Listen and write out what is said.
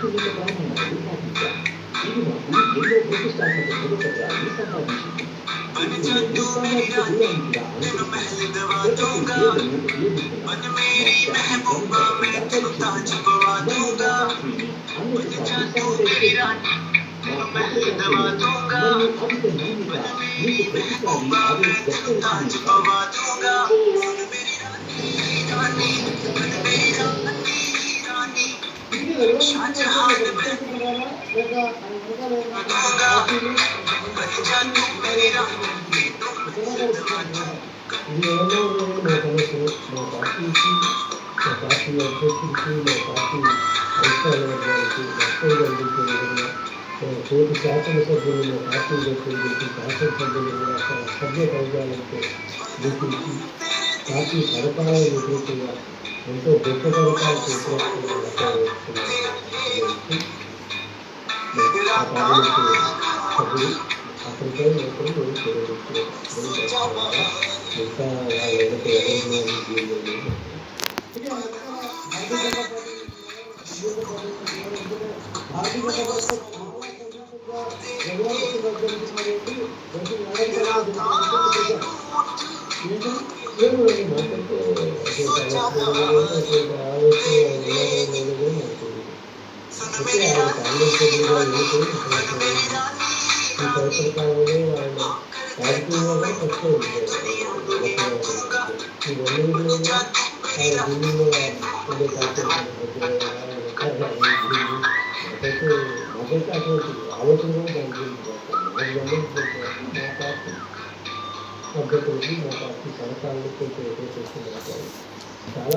సమతుల్యత ప్రమాణాలు పాటించాం. ఇది మాకు ఎన్నో ప్రతిష్టాత్మక పథకాలు సంపాదించింది. సామాజిక దూరాన్ని కూడా పార్టీ అభ్యర్థులకు మా పార్టీ అధికార వర్గానికి నష్టం కలిగించే విధంగా తోటి శాసనసభ్యులు మా పార్టీ వ్యక్తులు శాసనసభ్యులు కూడా సభ్య కౌగాలంతో గుర్తించి పార్టీ పథకాలను వ్యతిరేకంగా ఎంతో గొప్ప పథకాలు చేపడుతున్న ఆ పార్లమెంటు సభ్యులు అక్కడిపై ఒకరు ఇంకా వాళ్ళకి రాజకీయంగా తక్కువ నాకైతే అటువంటి ఆలోచన దాని మా పార్టీ పద్ధతులకి మా పార్టీ సలహాలకు చేస్తున్నారు చాలా